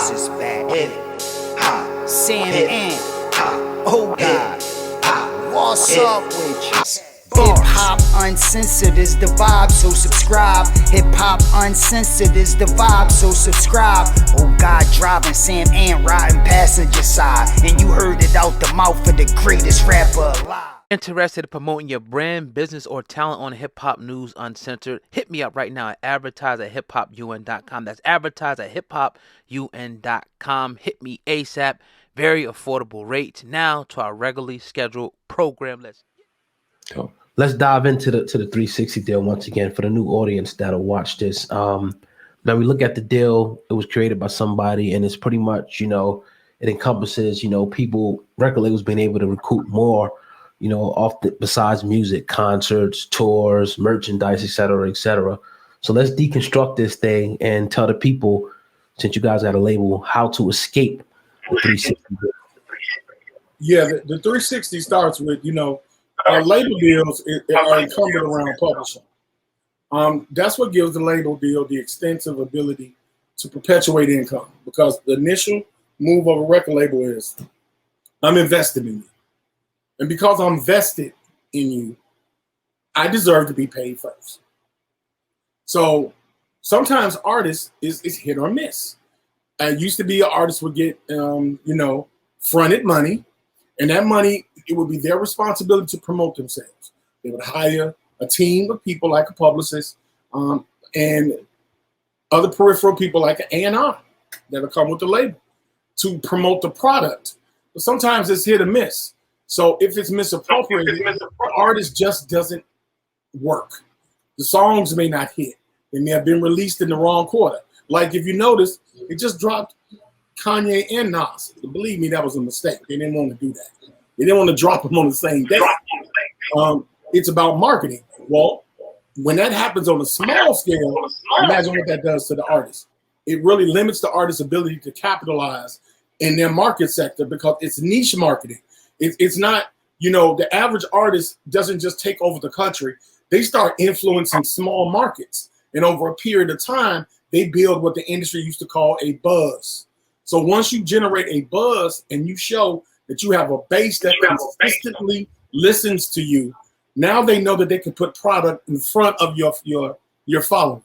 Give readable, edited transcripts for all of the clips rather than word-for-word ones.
Bars is back. Hip hop. Sam and oh God. What's up with you? Hip Hop Uncensored is the vibe, so subscribe. Hip Hop Uncensored is the vibe, so subscribe. Oh God, driving Sam and riding passenger side, and you heard it out the mouth of the greatest rapper alive. Interested in promoting your brand, business, or talent on Hip Hop News Uncensored? Hit me up right now at advertise@hiphopun.com. That's advertise@hiphopun.com. Hit me ASAP. Very affordable rates. Now to our regularly scheduled program. Let's dive into the 360 deal once again for the new audience that'll watch this. Now we look at the deal. It was created by somebody, and it's pretty much, it encompasses, people, record labels being able to recoup more, besides music, concerts, tours, merchandise, et cetera, et cetera. So let's deconstruct this thing and tell the people, since you guys got a label, how to escape the 360 deal. Yeah, the 360 starts with, our label deals are incumbent around publishing. That's what gives the label deal the extensive ability to perpetuate income, because the initial move of a record label is, I'm invested in you. And because I'm vested in you, I deserve to be paid first. So sometimes artists is hit or miss. It used to be an artist would get, fronted money, and that money, it would be their responsibility to promote themselves. They would hire a team of people like a publicist and other peripheral people like an A&R that'll come with the label to promote the product. But sometimes it's hit or miss. So if it's misappropriated, the artist just doesn't work. The songs may not hit. They may have been released in the wrong quarter. Like if you notice, it just dropped Kanye and Nas. Believe me, that was a mistake. They didn't want to do that. They didn't want to drop them on the same day. It's about marketing. Well, when that happens on a small scale, imagine what that does to the artist. It really limits the artist's ability to capitalize in their market sector because it's niche marketing. It's not, the average artist doesn't just take over the country. They start influencing small markets. And over a period of time, they build what the industry used to call a buzz. So once you generate a buzz and you show that you have a base that consistently listens to you, now they know that they can put product in front of your following.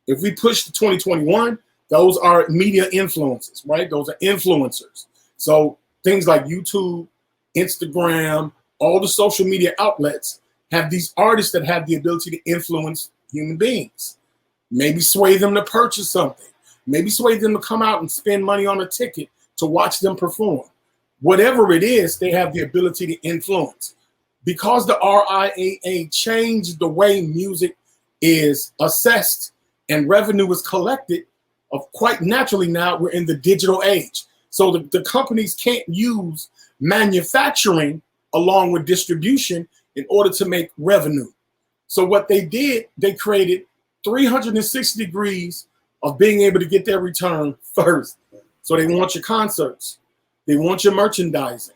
If we push to 2021, those are media influencers, right? Those are influencers. So things like YouTube, Instagram, all the social media outlets have these artists that have the ability to influence human beings. Maybe sway them to purchase something. Maybe sway them to come out and spend money on a ticket to watch them perform. Whatever it is, they have the ability to influence. Because the RIAA changed the way music is assessed and revenue is collected, quite naturally now we're in the digital age. So the companies can't use manufacturing along with distribution in order to make revenue. So what they did, they created 360 degrees of being able to get their return first. So they want your concerts. They want your merchandising.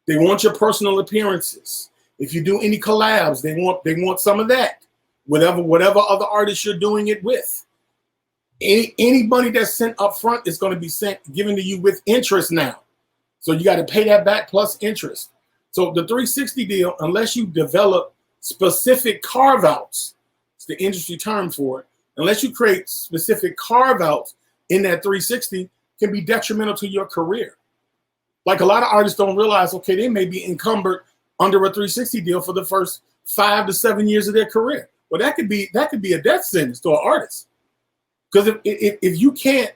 They want your personal appearances. If you do any collabs, they want some of that. Whatever other artists you're doing it with. Any money that's sent up front is going to be given to you with interest now. So you got to pay that back plus interest. So the 360 deal, unless you develop specific carve-outs, it's the industry term for it, unless you create specific carve-outs in that 360, can be detrimental to your career. Like a lot of artists don't realize, okay, they may be encumbered under a 360 deal for the first 5 to 7 years of their career. Well, that could be a death sentence to an artist. Because if you can't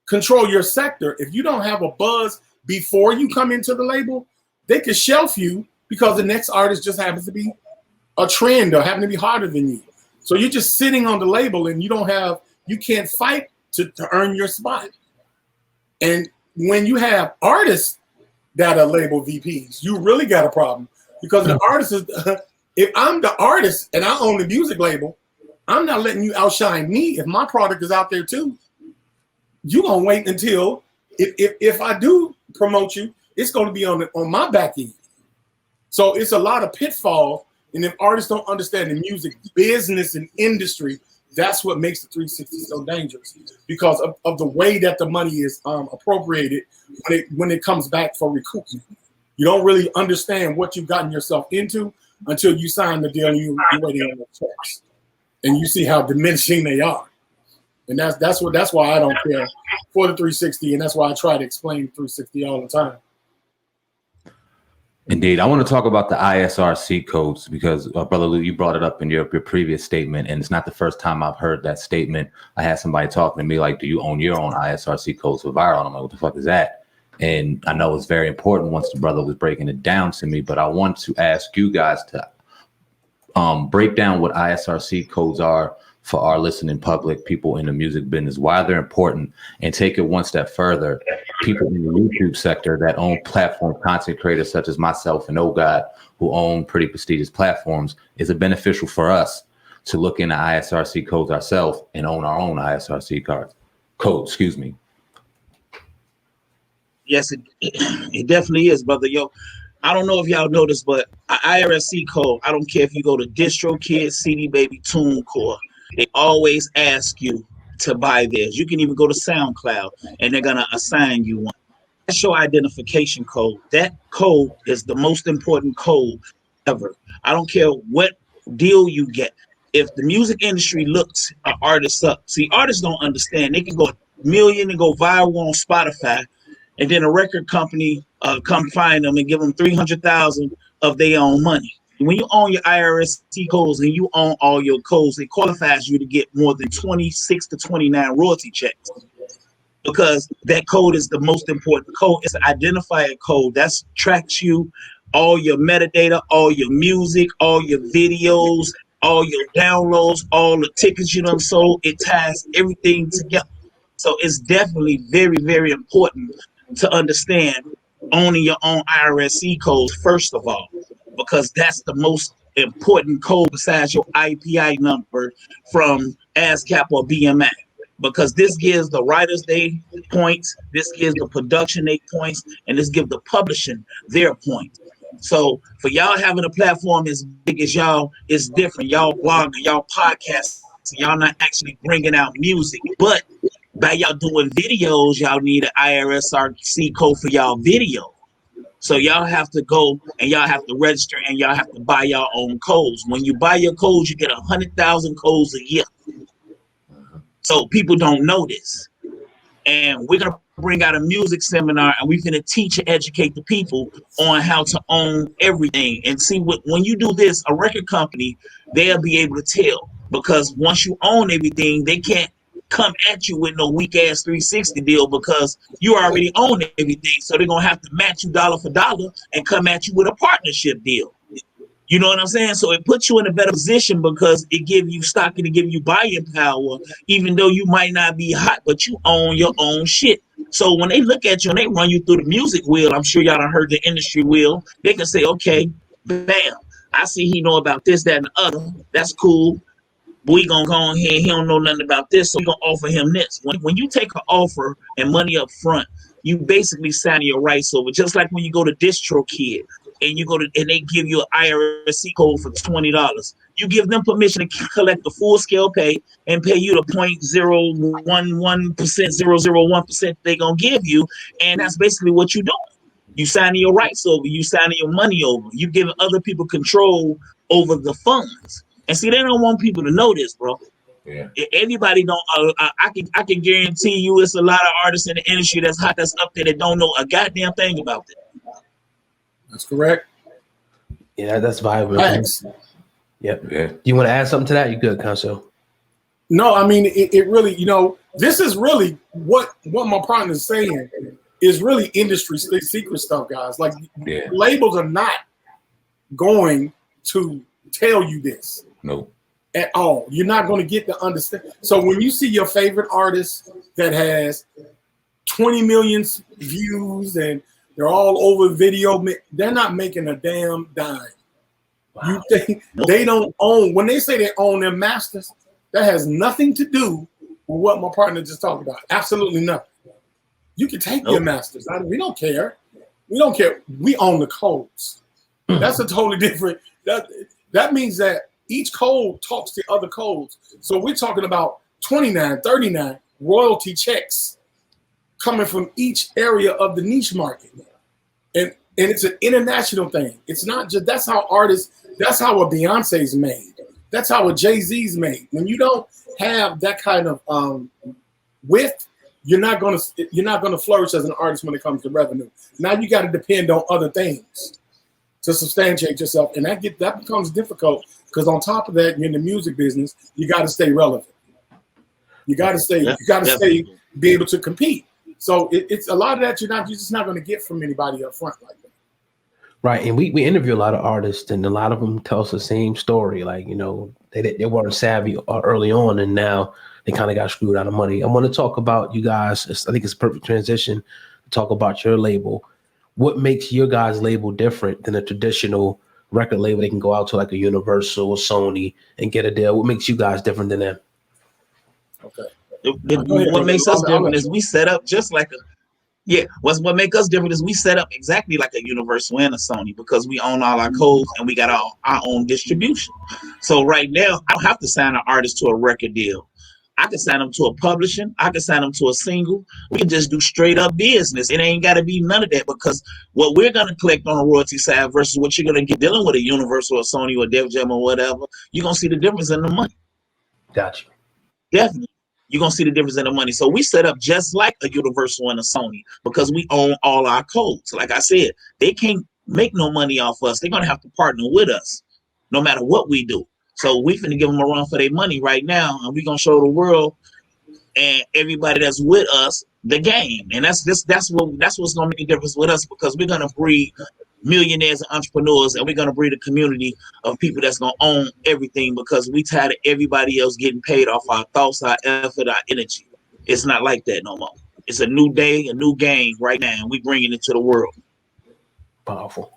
control your sector, if you don't have a buzz before you come into the label, they could shelf you because the next artist just happens to be a trend or happen to be harder than you. So you're just sitting on the label and you can't fight to earn your spot. And when you have artists that are label VPs, you really got a problem, because the artist is, if I'm the artist and I own the music label, I'm not letting you outshine me. If my product is out there too, you're going to wait until, if I do promote you, it's going to be on my back end. So it's a lot of pitfalls. And if artists don't understand the music business and industry, That's what makes the 360 so dangerous, because of the way that the money is appropriated when it comes back for recoupment. You don't really understand what you've gotten yourself into until you sign the deal and you're waiting on the checks, and you see how diminishing they are. And that's why I don't care for the 360, and that's why I try to explain 360 all the time. Indeed. I want to talk about the ISRC codes because, Brother Lou, you brought it up in your previous statement, and it's not the first time I've heard that statement. I had somebody talking to me like, do you own your own ISRC codes for viral? And I'm like, what the fuck is that? And I know it's very important once the brother was breaking it down to me, but I want to ask you guys to break down what ISRC codes are for our listening public, people in the music business, why they're important, and take it one step further. People in the YouTube sector that own platform content creators such as myself and God, who own pretty prestigious platforms, is it beneficial for us to look into ISRC codes ourselves and own our own ISRC code, excuse me. Yes, it definitely is, brother. Yo, I don't know if y'all noticed, but IRSC code, I don't care if you go to DistroKid, CD Baby, TuneCore, they always ask you to buy theirs. You can even go to SoundCloud and they're going to assign you one. That's your identification code. That code is the most important code ever. I don't care what deal you get. If the music industry looks an artist up, see, artists don't understand. They can go 1 million and go viral on Spotify, and then a record company come find them and give them 300,000 of their own money. When you own your IRSC codes and you own all your codes, it qualifies you to get more than 26 to 29 royalty checks, because that code is the most important code. It's an identifier code that tracks you, all your metadata, all your music, all your videos, all your downloads, all the tickets you done sold. It ties everything together. So it's definitely very, very important to understand owning your own IRSC codes, first of all, because that's the most important code besides your IPI number from ASCAP or BMI, because this gives the writers their points, this gives the production their points, and this gives the publishing their points. So for y'all having a platform as big as y'all, it's different. Y'all blogging, y'all podcasting, y'all not actually bringing out music, but by y'all doing videos, y'all need an IRSRC code for y'all video. So y'all have to go and y'all have to register and y'all have to buy your own codes. When you buy your codes, you get 100,000 codes a year. So people don't know this. And we're going to bring out a music seminar, and we're going to teach and educate the people on how to own everything. And see, when you do this, a record company, they'll be able to tell, because once you own everything, they can't come at you with no weak ass 360 deal, because you already own everything. So they're going to have to match you dollar for dollar and come at you with a partnership deal. You know what I'm saying? So it puts you in a better position, because it gives you stock and it gives you buying power, even though you might not be hot, but you own your own shit. So when they look at you and they run you through the music wheel, I'm sure y'all done heard the industry wheel, they can say, okay, bam, I see he know about this, that, and the other. That's cool. We gonna go on here, he don't know nothing about this, so we gonna offer him this. When you take an offer and money up front, you basically sign your rights over. Just like when you go to DistroKid and you go to and they give you an IRSC code for $20, you give them permission to collect the full scale pay and pay you the 0.011%, 001% they gonna give you, and that's basically what you're doing. You signing your rights over, you signing your money over, you giving other people control over the funds. And see, they don't want people to know this, bro. Yeah. Everybody don't. I can guarantee you, it's a lot of artists in the industry that's hot, that's up there, that don't know a goddamn thing about that. That's correct. Yeah, that's viable. Thanks. Yep. Yeah. Do you want to add something to that? You good, Khonsu? No, I mean, it really, this is really what my partner is saying is really industry secret stuff, guys. Like, labels are not going to tell you this. No. At all. You're not going to get the understand. So when you see your favorite artist that has 20 million views and they're all over video, they're not making a damn dime. Wow. You think they don't own, when they say they own their masters, that has nothing to do with what my partner just talked about. Absolutely nothing. You can take your masters. We don't care. We don't care. We own the codes. That's a totally different. That means that Each code talks to other codes. So we're talking about 29, 39 royalty checks coming from each area of the niche market. And it's an international thing. It's not just, that's how a Beyonce's made. That's how a Jay-Z's made. When you don't have that kind of width, you're not gonna flourish as an artist when it comes to revenue. Now you got to depend on other things to substantiate yourself, and that becomes difficult because on top of that, you're in the music business. You got to stay relevant. You got to stay. You got to stay, be able to compete. So it's a lot of that you're just not going to get from anybody up front like that. Right, and we interview a lot of artists, and a lot of them tell us the same story. Like, you know, they weren't savvy early on, and now they kind of got screwed out of money. I want to talk about you guys. I think it's a perfect transition to talk about your label. What makes your guys' label different than a traditional record label? They can go out to like a Universal or Sony and get a deal. What makes you guys different than them? Okay. What makes us different is we set up just like what make us different is we set up exactly like a Universal and a Sony because we own all our codes and we got our own distribution. So right now, I don't have to sign an artist to a record deal. I can sign them to a publishing. I can sign them to a single. We can just do straight up business. It ain't got to be none of that because what we're going to collect on the royalty side versus what you're going to get dealing with a Universal or Sony or Def Jam or whatever, you're going to see the difference in the money. Gotcha. Definitely. You're going to see the difference in the money. So we set up just like a Universal and a Sony because we own all our codes. Like I said, they can't make no money off us. They're going to have to partner with us no matter what we do. So we finna give them a run for their money right now, and we're gonna show the world and everybody that's with us the game. And that's what's gonna make a difference with us because we're gonna breed millionaires and entrepreneurs, and we're gonna breed a community of people that's gonna own everything because we tired of everybody else getting paid off our thoughts, our effort, our energy. It's not like that no more. It's a new day, a new game right now, and we bringing it to the world. Powerful.